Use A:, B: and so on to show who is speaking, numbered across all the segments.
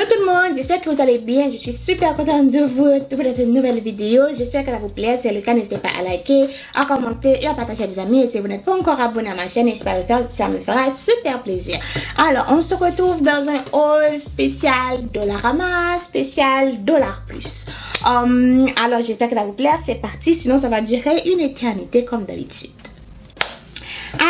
A: Hello tout le monde, j'espère que vous allez bien. Je suis super contente de vous retrouver dans une nouvelle vidéo. J'espère qu'elle va vous plaire. Si c'est le cas, n'hésitez pas à liker, à commenter et à partager à vos amis. Et si vous n'êtes pas encore abonné à ma chaîne, n'hésitez pas à le faire, ça me fera super plaisir. Alors, on se retrouve dans un haul spécial Dollarama, spécial Dollar Plus. Alors, j'espère que ça va vous plaire. C'est parti, sinon ça va durer une éternité comme d'habitude.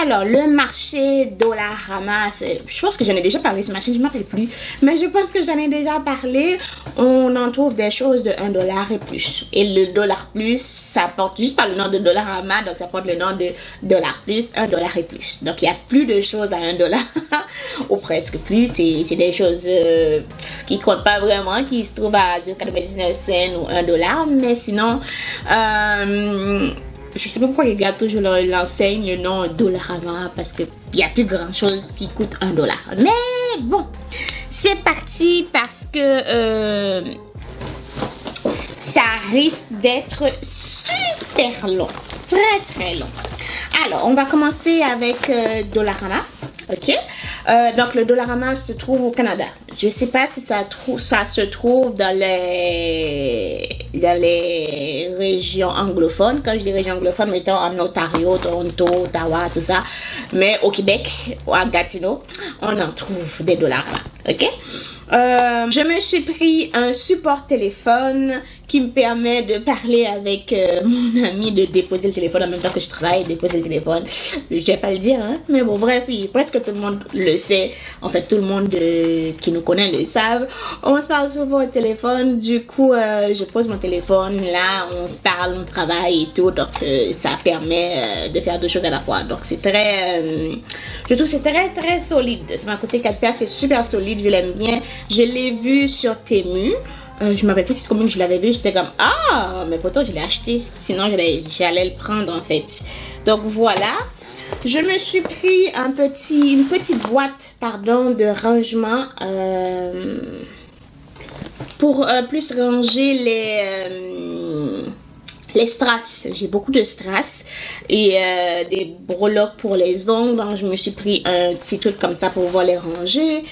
A: Alors, le marché Dollarama, je pense que j'en ai déjà parlé ce marché, je ne m'appelle plus, mais je pense que j'en ai déjà parlé. On en trouve des choses de 1 dollar et plus. Et le dollar plus, ça porte juste pas le nom de Dollarama, donc ça porte le nom de dollar plus, 1 dollar et plus. Donc, il y a plus de choses à 1 dollar, ou presque plus. C'est des choses qui comptent pas vraiment, qui se trouvent à 0,99 cents ou 1 dollar, mais sinon, je sais pas pourquoi les gars toujours l'enseignent le nom Dollarama parce que il y a plus grand chose qui coûte 1 dollar. Mais bon, c'est parti parce que ça risque d'être super long, très long. Alors, on va commencer avec Dollarama. Ok, donc le Dollarama se trouve au Canada. Je sais pas si ça se trouve dans les régions anglophones. Quand je dis régions anglophones, mettons en Ontario, Toronto, Ottawa, tout ça. Mais au Québec, à Gatineau, on en trouve des Dollarama. Ok, je me suis pris un support téléphone qui me permet de parler avec mon ami, de déposer le téléphone en même temps que je travaille, déposer le téléphone. Je vais pas le dire, hein, mais bon, bref, presque tout le monde le sait. En fait, tout le monde qui nous connaît le savent. On se parle souvent au téléphone. Du coup, je pose mon téléphone là, on se parle, on travaille et tout. Donc, ça permet de faire deux choses à la fois. Donc, c'est très, je trouve c'est très solide. Ça m'a coûté 4 piastres, c'est super solide. Je l'aime bien. Je l'ai vu sur Temu. Je m'avais plus comment je l'avais vu, j'étais comme ah, mais pourtant je l'ai acheté, sinon j'allais le prendre en fait. Donc voilà, je me suis pris une petite boîte de rangement pour plus ranger les strass. J'ai beaucoup de strass et des breloques pour les ongles. Donc, je me suis pris un petit truc comme ça pour pouvoir les ranger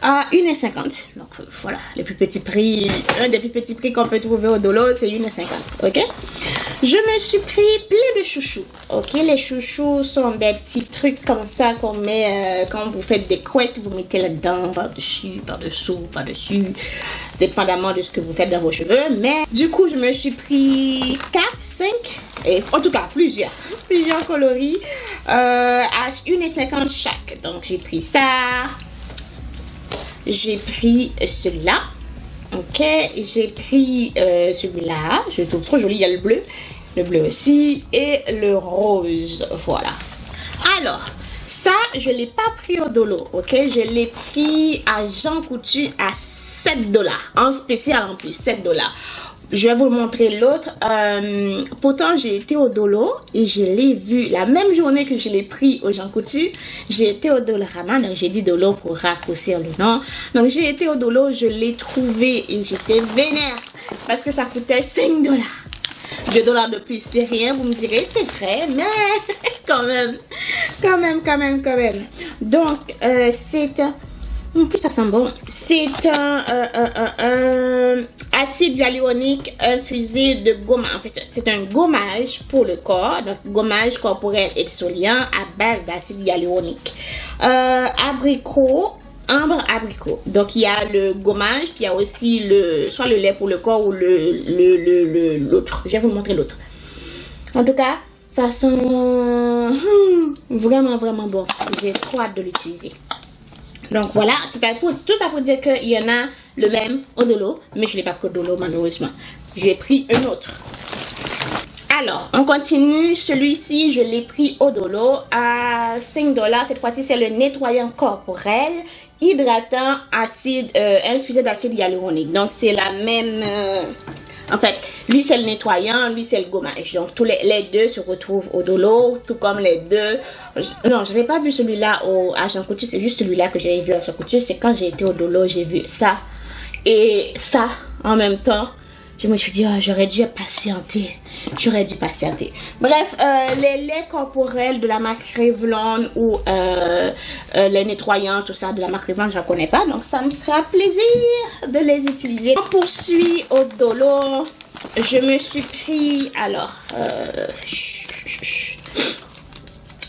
A: à 1,50 €. Donc voilà, les plus petits prix, un des plus petits prix qu'on peut trouver au Dolo, c'est 1,50 €. Ok, je me suis pris plein de chouchous. Ok, les chouchous sont des petits trucs comme ça qu'on met quand vous faites des couettes, vous mettez là-dedans, par-dessous, dépendamment de ce que vous faites dans vos cheveux. Mais du coup, je me suis pris 4, 5, et en tout cas plusieurs coloris à 1,50 € chaque. Donc j'ai pris ça. J'ai pris celui-là. Ok, j'ai pris celui-là. Je le trouve trop joli. Il y a le bleu aussi et le rose. Voilà. Alors, ça, je ne l'ai pas pris au Dolo. Ok, je l'ai pris à Jean Coutu à 7 $. En spécial en plus, 7 $. Je vais vous montrer l'autre. Pourtant, j'ai été au Dolo et je l'ai vu la même journée que je l'ai pris au Jean Coutu. J'ai été au Dollarama, donc j'ai dit Dolo pour raccourcir le nom. Donc j'ai été au Dolo, je l'ai trouvé et j'étais vénère parce que ça coûtait 5 $. 2 $ de plus, c'est rien, vous me direz, c'est vrai, mais quand même. Donc, c'est un... En plus, ça sent bon. C'est un acide hyaluronique infusé de gommage. En fait, c'est un gommage pour le corps. Donc, gommage corporel exfoliant à base d'acide hyaluronique. Ambre abricot. Donc, il y a le gommage, puis il y a aussi soit le lait pour le corps ou l'autre. Je vais vous montrer l'autre. En tout cas, ça sent vraiment bon. J'ai trop hâte de l'utiliser. Donc voilà, tout ça pour dire qu'il y en a le même au Dolo, mais je ne l'ai pas pris au Dolo malheureusement. J'ai pris un autre. Alors, on continue. Celui-ci, je l'ai pris au Dolo à 5 $. Cette fois-ci, c'est le nettoyant corporel hydratant infusé d'acide hyaluronique. Donc, c'est la même... en fait, lui, c'est le nettoyant, lui, c'est le gommage. Donc, les deux se retrouvent au Dolo, tout comme les deux... Non, je n'avais pas vu celui-là à Jean Coutu, c'est juste celui-là que j'avais vu à Jean Coutu. C'est quand j'ai été au Dolo, j'ai vu ça et ça en même temps. Je me suis dit, oh, j'aurais dû patienter. Bref, les laits corporels de la marque Revlon ou les nettoyants, tout ça de la marque Revlon, je ne connais pas. Donc, ça me fera plaisir de les utiliser. On poursuit au dolo. Je me suis pris, alors,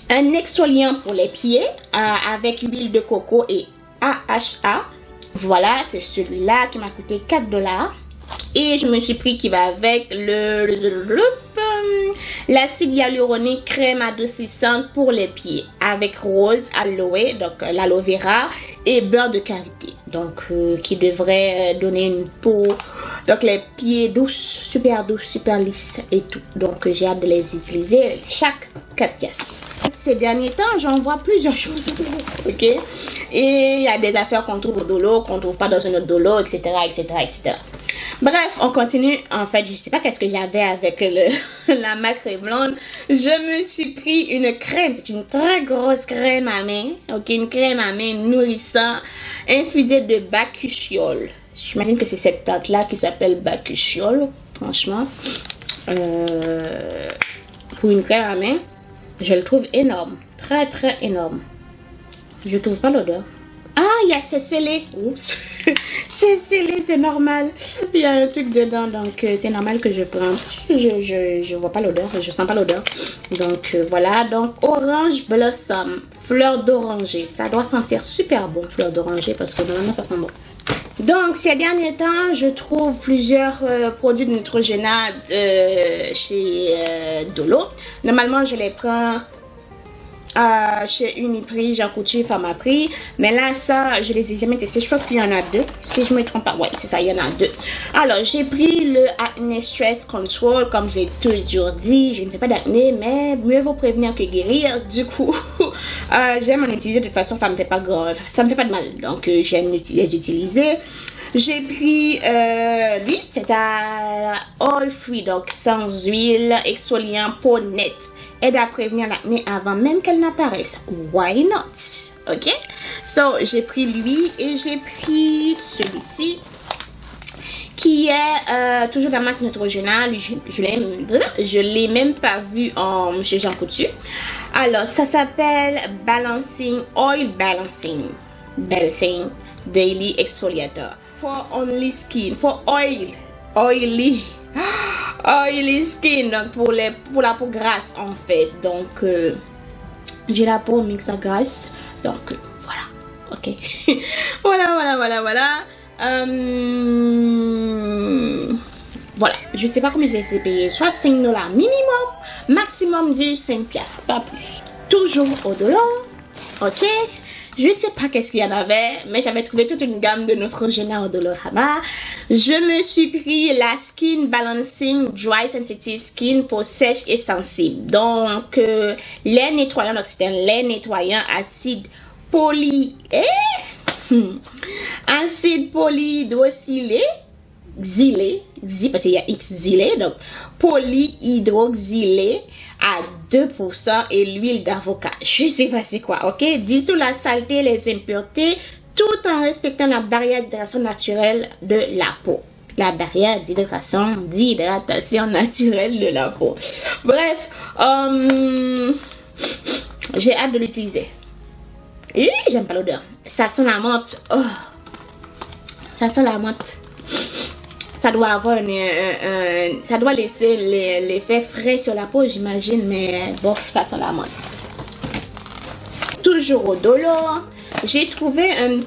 A: un exfoliant pour les pieds avec huile de coco et AHA. Voilà, c'est celui-là qui m'a coûté 4 $. Et je me suis pris qui va avec l'acide hyaluronique crème adoucissante pour les pieds avec rose, aloe, donc l'aloe vera et beurre de karité. Donc qui devrait donner une peau, donc les pieds douces, super lisses et tout. Donc j'ai hâte de les utiliser chaque 4 pièces. Ces derniers temps, j'en vois plusieurs choses, ok? Et il y a des affaires qu'on trouve au dolo, qu'on trouve pas dans un autre dolo, etc. Bref, on continue. En fait, je sais pas qu'est-ce que j'avais avec la marque Revlon. Je me suis pris une crème. C'est une très grosse crème à main. Ok, une crème à main nourrissante, infusée de bakuchiol. J'imagine que c'est cette plante-là qui s'appelle bakuchiol. Franchement, pour une crème à main, je le trouve énorme. Très énorme. Je trouve pas l'odeur. Ah, il y a c'est scellé. Oups. C'est scellé, c'est normal. Il y a un truc dedans, donc c'est normal que je prenne. Je vois pas l'odeur, je sens pas l'odeur. Donc voilà, donc Orange Blossom, fleur d'oranger. Ça doit sentir super bon, fleur d'oranger, parce que normalement ça sent bon. Donc ces derniers temps, je trouve plusieurs produits de Neutrogena chez Dolo. Normalement, je les prends chez Uniprix, Jean Coutu, Pharmaprix. Mais là, ça, je les ai jamais testés. Je pense qu'il y en a 2. Si je me trompe pas, ouais, c'est ça, il y en a 2. Alors, j'ai pris le Acne Stress Control. Comme je l'ai toujours dit, je ne fais pas d'acné, mais mieux vaut prévenir que guérir. Du coup, j'aime en utiliser. De toute façon, ça me fait pas grave. Ça me fait pas de mal. Donc, j'aime les utiliser. J'ai pris lui, c'est à All Free, donc sans huile, exfoliant, peau nette. Aide à prévenir l'acné avant même qu'elle n'apparaisse. Why not? Ok? So, j'ai pris lui et j'ai pris celui-ci qui est toujours de la marque Neutrogena. Je l'ai même pas vu chez Jean Coutu. Alors, ça s'appelle Balancing Oil Balancing Daily Exfoliator. For only skin, for oily skin, donc pour la peau grasse en fait. Donc j'ai la peau mixa grasse, donc voilà, ok. voilà. Voilà, je sais pas combien je les ai payés, soit 5 $ minimum, maximum 5 piastres, pas plus. Toujours au dollar, ok. Je sais pas qu'est-ce qu'il y en avait, mais j'avais trouvé toute une gamme de Neutrogena au Dolorama. Je me suis pris la Skin Balancing Dry Sensitive Skin pour sèche et sensible. Donc, lait nettoyant, donc c'est un lait nettoyant acide acide polyhydroxylé, parce qu'il y a X xylé, donc polyhydroxylé à 2% et l'huile d'avocat. Je sais pas c'est quoi, ok? Dissout la saleté et les impuretés tout en respectant la barrière d'hydratation naturelle de la peau. La barrière d'hydratation naturelle de la peau. Bref, j'ai hâte de l'utiliser. Et j'aime pas l'odeur. Ça sent la menthe. Oh. Ça sent la menthe. Ça doit avoir ça doit laisser l'effet frais sur la peau, j'imagine, mais bof, ça sent la menthe. Toujours au dolo, j'ai trouvé un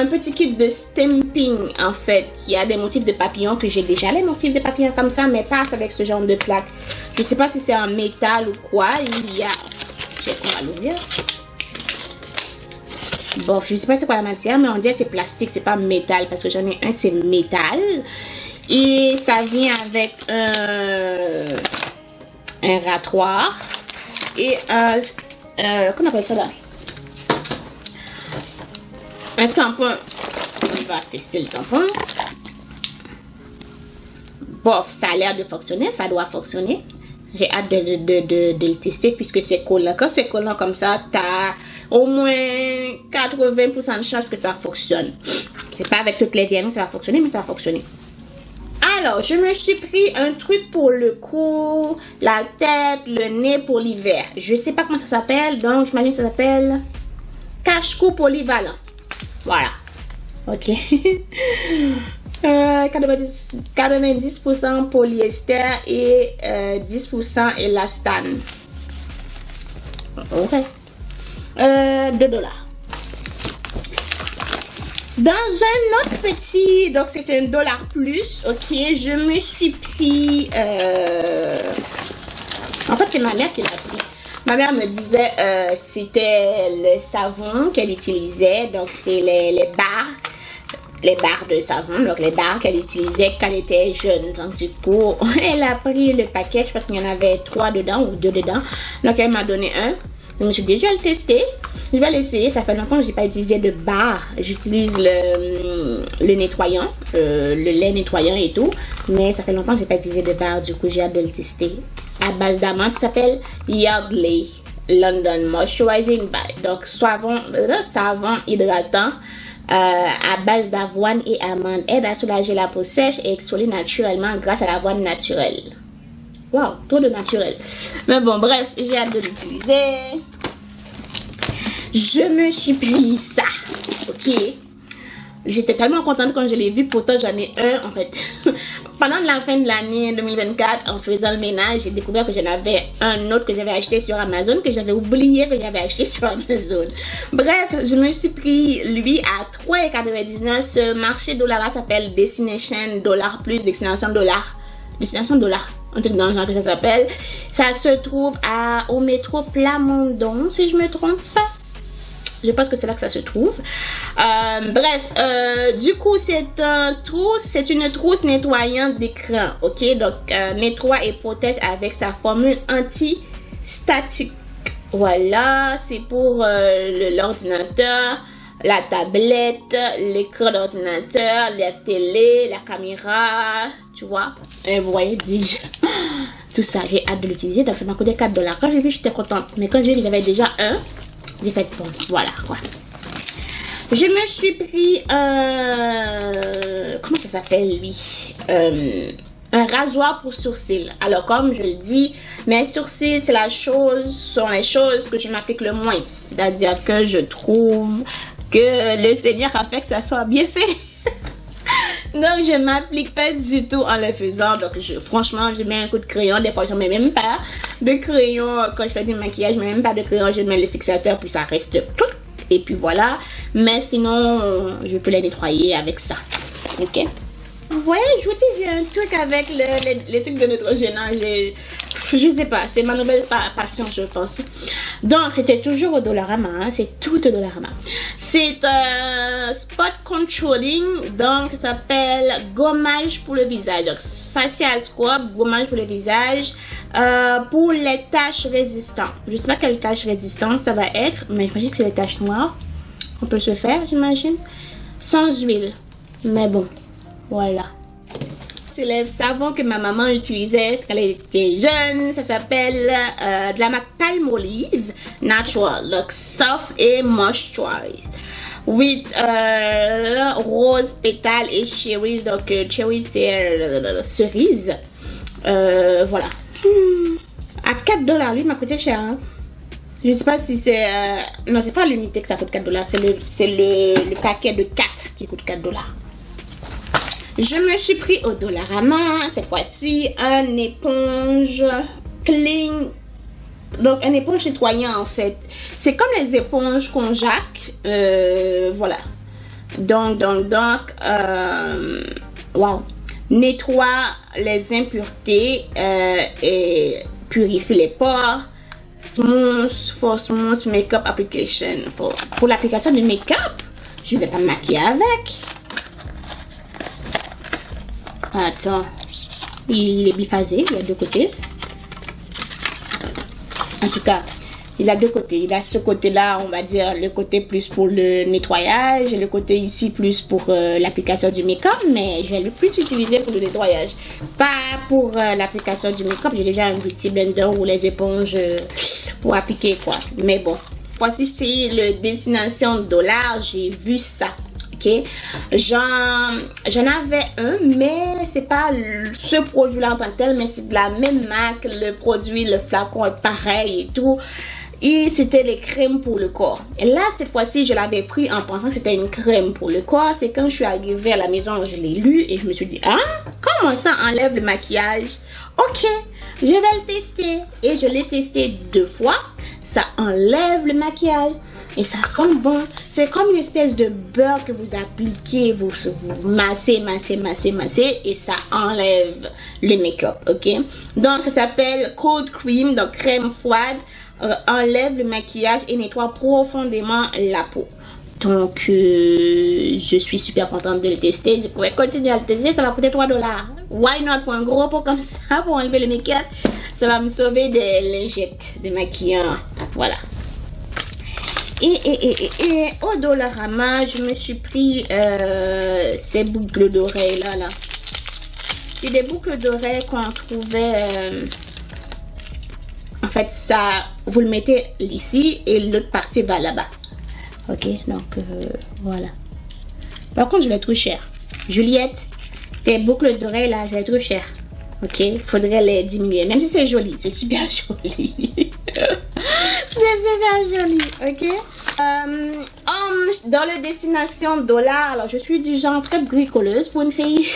A: petit kit de stamping en fait, qui a des motifs de papillons, que j'ai déjà les motifs de papillons comme ça, mais pas avec ce genre de plaque. Je sais pas si c'est en métal ou quoi. Il y a, on va l'ouvrir. Bon, je sais pas c'est quoi la matière, mais on dirait c'est plastique, c'est pas métal, parce que j'en ai un, c'est métal. Et ça vient avec un rasoir et qu'on appelle ça là? Un tampon. On va tester le tampon. Bof, ça a l'air de fonctionner, ça doit fonctionner. J'ai hâte de le tester puisque c'est collant. Quand c'est collant comme ça, t'as au moins 80% de chance que ça fonctionne. C'est pas avec toutes les viandes que ça va fonctionner, mais ça va fonctionner. Alors, je me suis pris un truc pour le cou, la tête, le nez pour l'hiver. Je sais pas comment ça s'appelle, donc j'imagine que ça s'appelle cache-cou polyvalent. Voilà. Ok. 90% polyester et 10% élastane. Ok. $2. Dans un autre petit, donc c'est $1 plus, ok, je me suis pris, en fait c'est ma mère qui l'a pris. Ma mère me disait c'était le savon qu'elle utilisait, donc c'est les barres de savon, donc les barres qu'elle utilisait quand elle était jeune. Donc du coup, elle a pris le paquet, parce qu'il y en avait 3 dedans ou 2 dedans, donc elle m'a donné un. Je me suis dit, je vais le tester, je vais l'essayer. Ça fait longtemps que je n'ai pas utilisé de barre. J'utilise le nettoyant, le lait nettoyant et tout. Mais ça fait longtemps que je n'ai pas utilisé de barre. Du coup, j'ai hâte de le tester. À base d'amande, ça s'appelle Yardley London Moisturizing Bag. Donc, savon hydratant à base d'avoine et amande. Aide à soulager la peau sèche et exfolier naturellement grâce à l'avoine naturelle. Waouh, trop de naturel. Mais bon, bref, j'ai hâte de l'utiliser. Je me suis pris ça. Ok. J'étais tellement contente quand je l'ai vu. Pourtant, j'en ai un, en fait. Pendant la fin de l'année 2024, en faisant le ménage, j'ai découvert que j'en avais un autre que j'avais acheté sur Amazon, que j'avais oublié que j'avais acheté sur Amazon. Bref, je me suis pris lui à $3,99. Ce marché dollar s'appelle Destination Dollar Plus, Destination Dollar. Un truc dans le genre que ça s'appelle. Ça se trouve au métro Plamondon, si je me trompe pas. Je pense que c'est là que ça se trouve. Du coup, c'est une trousse nettoyante d'écran. Ok, donc nettoie et protège avec sa formule anti-statique. Voilà, c'est pour l'ordinateur, la tablette, l'écran d'ordinateur, la télé, la caméra, tu vois. Et vous voyez, dis-je, tout ça, j'ai hâte de l'utiliser. Donc, ça m'a coûté $4. Quand j'ai vu, j'étais contente. Mais quand j'ai vu que j'avais déjà un, j'ai fait bon, voilà quoi. Je me suis pris comment ça s'appelle lui, un rasoir pour sourcils. Alors comme je le dis, mes sourcils sont les choses que je m'applique le moins. C'est-à-dire que je trouve que le Seigneur a fait que ça soit bien fait. Donc, je m'applique pas du tout en le faisant. Donc, franchement, je mets un coup de crayon. Des fois, je mets même pas de crayon. Quand je fais du maquillage, je mets même pas de crayon. Je mets le fixateur, puis ça reste. Et puis voilà. Mais sinon, je peux les nettoyer avec ça. Ok? Vous voyez, je vous dis, j'ai un truc avec les trucs de Neutrogena. Je sais pas, c'est ma nouvelle passion, je pense. Donc, c'était toujours au Dollarama, hein, c'est tout au Dollarama. C'est Spot Controlling, donc ça s'appelle gommage pour le visage. Donc, facial scrub, gommage pour le visage, pour les taches résistantes. Je sais pas quelle tache résistante ça va être, mais j'imagine que c'est les taches noires. On peut se faire, j'imagine. Sans huile, mais bon, voilà. C'est le savon que ma maman utilisait quand elle était jeune. Ça s'appelle de la marque Palmolive Natural. Donc soft et moisturized. With rose pétale et cherry. Donc cherry c'est cerise. Voilà. À $4, lui m'a coûté cher. Hein? Je sais pas si c'est... non, c'est pas l'unité que ça coûte $4. C'est le paquet de 4 qui coûte $4. Je me suis pris au Dollarama, cette fois-ci, un éponge clean. Donc, un éponge nettoyant, en fait. C'est comme les éponges Conjac. Voilà. Donc, wow. Nettoie les impuretés et purifie les pores. Smooth makeup application. Pour l'application du make-up, je vais pas me maquiller avec. Attends, il est biphasé, il y a deux côtés. En tout cas, il a deux côtés. Il a ce côté-là, on va dire, le côté plus pour le nettoyage, et le côté ici plus pour l'application du make-up, mais je vais le plus utiliser pour le nettoyage. Pas pour l'application du make-up, j'ai déjà un beauty blender ou les éponges pour appliquer quoi. Mais bon, voici c'est le Destination Dollar, j'ai vu ça. Ok, ok. J'en avais un, mais c'est pas ce produit-là en tant que tel, mais c'est de la même marque, le produit, le flacon est pareil et tout. Et c'était les crèmes pour le corps. Et là, cette fois-ci, je l'avais pris en pensant que c'était une crème pour le corps. C'est quand je suis arrivée à la maison, je l'ai lu et je me suis dit, ah, comment ça enlève le maquillage? Ok, je vais le tester. Et je l'ai testé 2 fois. Ça enlève le maquillage. Et ça sent bon. C'est comme une espèce de beurre que vous appliquez, vous massez, et ça enlève le make-up, ok? Donc, ça s'appelle Cold Cream, donc crème froide, enlève le maquillage et nettoie profondément la peau. Donc, je suis super contente de le tester. Je pourrais continuer à le tester. Ça va coûter $3. Why not? Pour un gros pot comme ça, pour enlever le make-up, ça va me sauver des lingettes, des maquillants. Voilà. Et au Dollarama, je me suis pris ces boucles d'oreilles là. C'est des boucles d'oreilles qu'on trouvait. En fait, ça, vous le mettez ici et l'autre partie va là-bas. Ok, donc voilà. Par contre, je les trouve chers. Juliette, ces boucles d'oreilles là, je les trouve chères. Ok, faudrait les diminuer. Même si c'est joli, c'est super joli. C'est super joli, ok. Dans les destinations dollars, alors je suis du genre très bricoleuse pour une fille.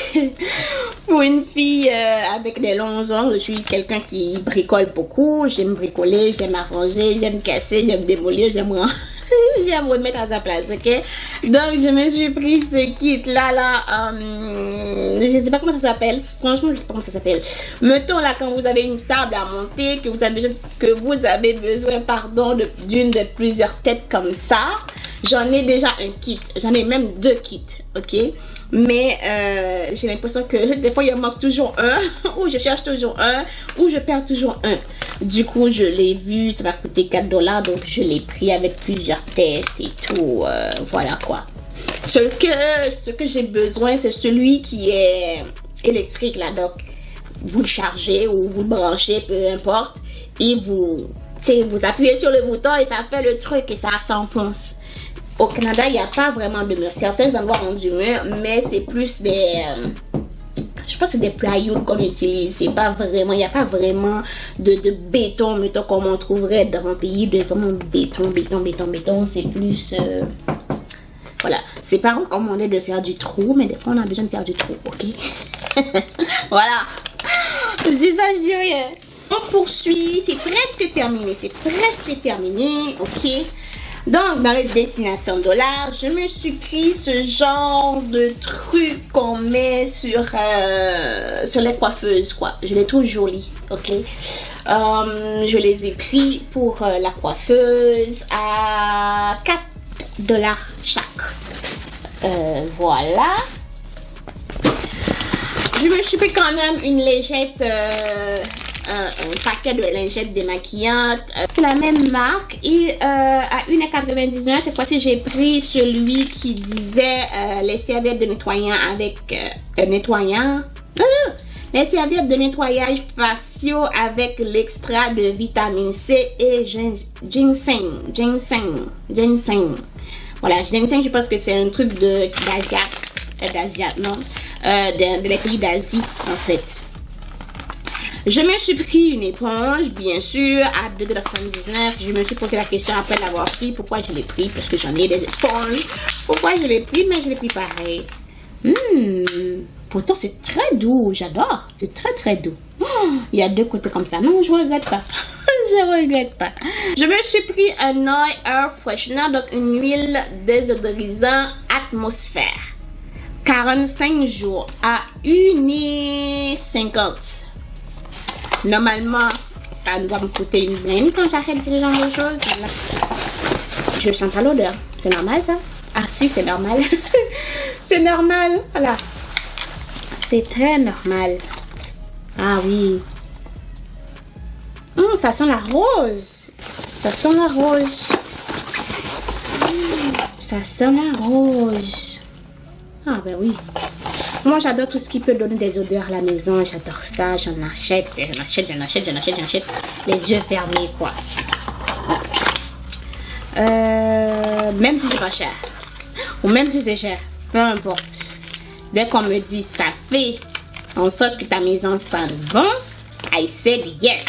A: Pour une fille avec des longs ongles, je suis quelqu'un qui bricole beaucoup. J'aime bricoler, j'aime arranger, j'aime casser, j'aime démolir, j'aime remettre à sa place, ok. Donc je me suis pris ce kit là, je sais pas comment ça s'appelle, franchement je sais pas comment ça s'appelle. Mettons là quand vous avez une table à monter, que vous avez besoin d'une de plusieurs têtes comme ça. J'en ai déjà un kit, j'en ai même 2 kits, ok. Mais j'ai l'impression que des fois il en manque toujours un, ou je cherche toujours un, ou je perds toujours un. Du coup, je l'ai vu, ça va coûter $4, donc je l'ai pris avec plusieurs têtes et tout. Voilà quoi. Ce que j'ai besoin, c'est celui qui est électrique là. Donc, vous le chargez ou vous le branchez, peu importe. Et vous appuyez sur le bouton et ça fait le truc et ça s'enfonce. Au Canada, il n'y a pas vraiment de mur. Certains endroits ont du mur, mais c'est plus des... je pense que c'est des plywood qu'on utilise. C'est pas vraiment... Il n'y a pas vraiment de béton, mettons, comme on trouverait dans un pays de vraiment béton. C'est plus... voilà. C'est pas recommandé de faire du trou, mais des fois, on a besoin de faire du trou, ok? Voilà. Je dis ça, je dis rien. On poursuit. C'est presque terminé. Ok? Donc, dans les destinations dollars, je me suis pris ce genre de truc qu'on met sur les coiffeuses, quoi. Je les trouve jolies, ok. Je les ai pris pour la coiffeuse à $4 chaque. Voilà. Je me suis pris quand même une lingette, un paquet de lingettes démaquillantes. C'est la même marque et à 1,99 cette fois-ci j'ai pris celui qui disait les serviettes de nettoyant avec nettoyant. Les serviettes de nettoyage faciaux avec l'extrait de vitamine C et ginseng. Voilà, ginseng, je pense que c'est un truc d'Asie, non, des pays d'Asie en fait. Je me suis pris une éponge, bien sûr, à $2,79. Je me suis posé la question après l'avoir pris. Pourquoi je l'ai pris? Parce que j'en ai des éponges. Pourquoi je l'ai pris? Mais je l'ai pris pareil. Pourtant, c'est très doux. J'adore. C'est très, très doux. Il y a 2 côtés comme ça. Non, je regrette pas. Je regrette pas. Je me suis pris un oil air freshener, donc une huile désodorisant atmosphère. 45 jours à 1,50 €. Normalement, ça doit me coûter une blinde quand j'achète ce genre de choses. Voilà. Je sens pas l'odeur. C'est normal ça? Ah si, c'est normal. C'est normal. Voilà. C'est très normal. Ah oui. Ça sent la rose. Ça sent la rose. Ça sent la rose. Ah ben oui. Moi, j'adore tout ce qui peut donner des odeurs à la maison. J'adore ça. J'en achète. Les yeux fermés, quoi. Même si c'est pas cher. Ou même si c'est cher. peu importe. Dès qu'on me dit ça fait en sorte que ta maison sent bon, I said yes.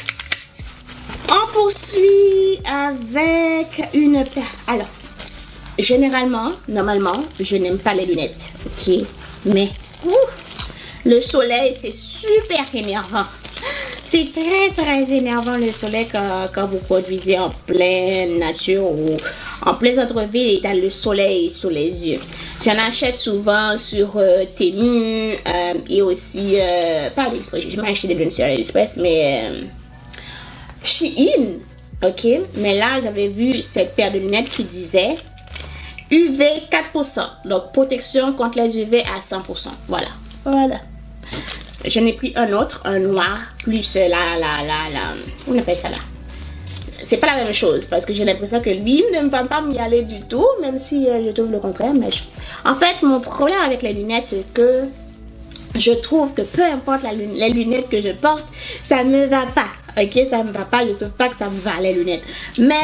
A: On poursuit avec une paire. Alors, généralement, normalement, je n'aime pas les lunettes, ok? Mais, le soleil, c'est super énervant. C'est très, très énervant le soleil quand vous conduisez en pleine nature ou en plein centre-ville et t'as le soleil sur les yeux. J'en achète souvent sur Temu et aussi, pas AliExpress, j'ai jamais acheté des lunettes sur AliExpress, mais Shein, ok? Mais là, j'avais vu cette paire de lunettes qui disait UV 4%, donc protection contre les UV à 100%. Voilà. J'en ai pris un autre, un noir, plus on appelle ça là. C'est pas la même chose parce que j'ai l'impression que lui ne va pas m'y aller du tout, même si je trouve le contraire. Mais en fait, mon problème avec les lunettes, c'est que je trouve que peu importe les lunettes que je porte, ça ne me va pas. Ok, ça me va pas, je trouve pas que ça me va les lunettes. Mais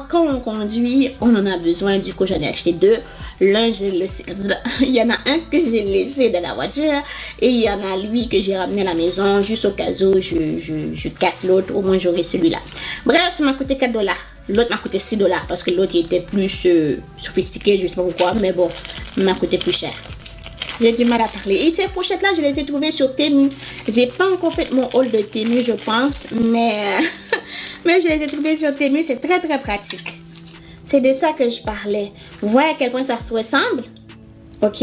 A: quand on conduit, on en a besoin. Du coup, j'en ai acheté deux. L'un, il y en a un que j'ai laissé dans la voiture et il y en a lui que j'ai ramené à la maison juste au cas où je casse l'autre. Au moins, j'aurai celui-là. Bref, ça m'a coûté $4. L'autre m'a coûté $6 parce que l'autre il était plus sophistiqué, je sais pas pourquoi, mais bon, il m'a coûté plus cher. J'ai du mal à parler. Et ces pochettes-là, je les ai trouvées sur Temu. J'ai pas encore fait mon haul de Temu, je pense, mais je les ai trouvées sur Temu. C'est très, très pratique. C'est de ça que je parlais. Vous voyez à quel point ça se ressemble? Ok?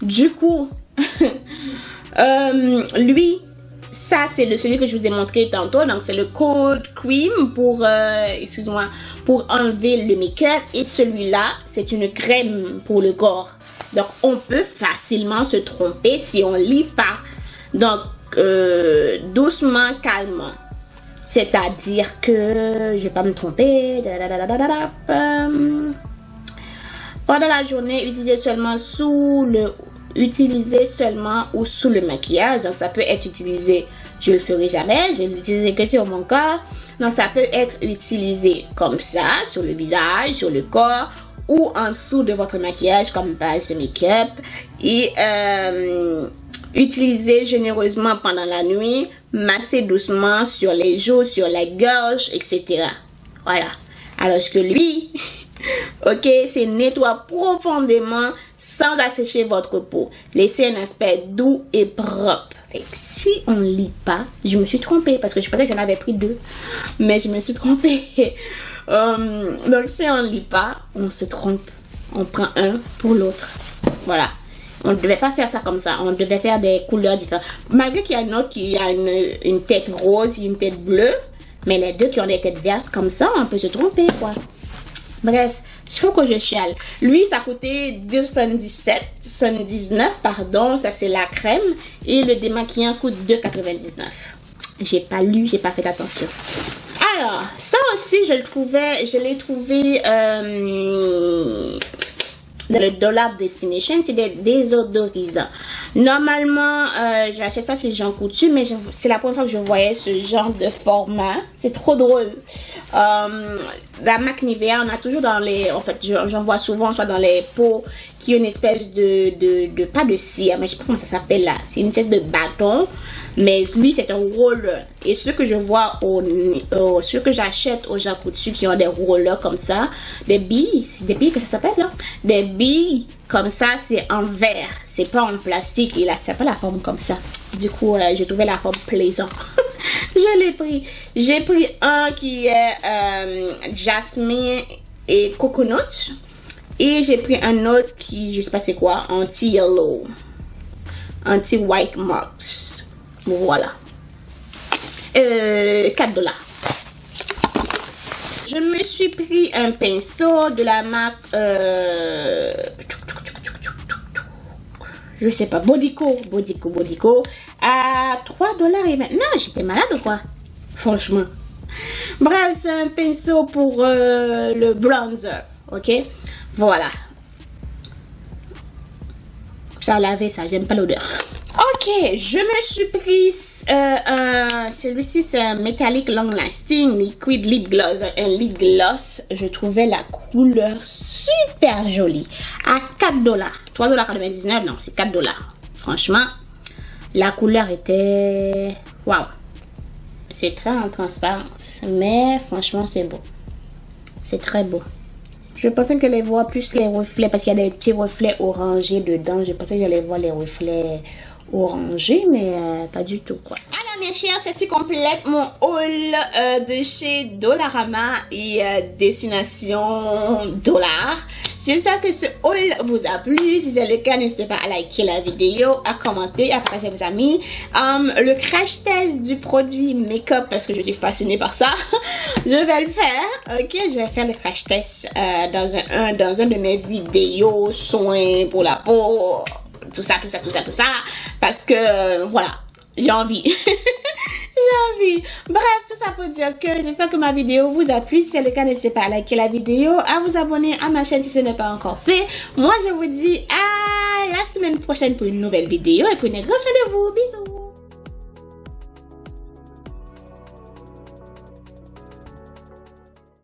A: Du coup, lui, ça, c'est celui que je vous ai montré tantôt. Donc, c'est le Cold Cream pour, excuse-moi, pour enlever le make-up. Et celui-là, c'est une crème pour le corps. Donc, on peut facilement se tromper si on lit pas. Donc, doucement, calmement. C'est-à-dire que je vais pas me tromper. Pendant la journée, utilisez seulement ou sous le maquillage. Donc, ça peut être utilisé, je le ferai jamais, je l'utiliserai que sur mon corps. Donc, ça peut être utilisé comme ça, sur le visage, sur le corps, ou en dessous de votre maquillage comme base de make-up. Et utilisez généreusement pendant la nuit, massez doucement sur les joues, sur la gorge, etc. Voilà. Alors que lui, ok, c'est nettoie profondément sans assécher votre peau. Laissez un aspect doux et propre. Et si on ne lit pas, je me suis trompée parce que je pensais que j'en avais pris 2, mais je me suis trompée. Donc si on ne lit pas, on se trompe. On prend un pour l'autre. Voilà. On ne devait pas faire ça comme ça. On devait faire des couleurs différentes. Malgré qu'il y a un autre qui a une tête rose et une tête bleue, mais les deux qui ont des têtes vertes comme ça, on peut se tromper, quoi. Bref, je trouve que je chiale. Lui, ça coûtait 2,79, pardon. Ça, c'est la crème. Et le démaquillant coûte 2,99. J'ai pas lu, j'ai pas fait attention. Alors, ça aussi, je l'ai trouvé dans le Dollar Destination, c'est des désodorisants. Normalement, j'achète ça chez Jean Coutu, mais c'est la première fois que je voyais ce genre de format. C'est trop drôle. La marque Nivea, on a toujours dans les... En fait, j'en vois souvent, soit dans les pots qui ont une espèce de pas de cire, mais je sais pas comment ça s'appelle là. C'est une espèce de bâton. Mais lui, c'est un roller. Et ceux que je vois, ceux que j'achète au Jean Coutu qui ont des rollers comme ça, des billes, c'est des billes que ça s'appelle là? Des billes comme ça, c'est en verre. C'est pas en plastique. Et là, c'est pas la forme comme ça. Du coup, j'ai trouvé la forme plaisante. Je l'ai pris. J'ai pris un qui est jasmine et coconut. Et j'ai pris un autre qui, je sais pas c'est quoi, anti-yellow. Anti-white marks. Voilà. $4. Je me suis pris un pinceau de la marque je sais pas, Bodyco à $3 et maintenant j'étais malade ou quoi? Franchement. Bref, c'est un pinceau pour le bronzer. Ok? Voilà. Ça a lavé ça, j'aime pas l'odeur. Ok, je me suis pris celui-ci, c'est un Metallic Long Lasting Liquid Lip Gloss, un lip gloss. Je trouvais la couleur super jolie à $4, $3,99, non, c'est $4. Franchement, la couleur était waouh. C'est très en transparence, mais franchement, c'est beau. C'est très beau. Je pensais que j'allais voir plus les reflets parce qu'il y a des petits reflets orangés dedans. Je pensais que j'allais voir les reflets orangés, mais pas du tout, quoi. Alors, mes chers, ceci complète mon haul de chez Dollarama et Destination Dollar. J'espère que ce haul vous a plu. Si c'est le cas, n'hésitez pas à liker la vidéo, à commenter, à partager à vos amis. Le crash test du produit make-up, parce que je suis fascinée par ça, je vais le faire. Ok, je vais faire le crash test dans un de mes vidéos soins pour la peau, tout ça, parce que voilà, j'ai envie. J'ai envie. Bref, tout ça pour dire que j'espère que ma vidéo vous a plu. Si c'est le cas, n'hésitez pas à liker la vidéo, à vous abonner à ma chaîne si ce n'est pas encore fait. Moi, je vous dis à la semaine prochaine pour une nouvelle vidéo et prenez grand soin de vous. Bisous.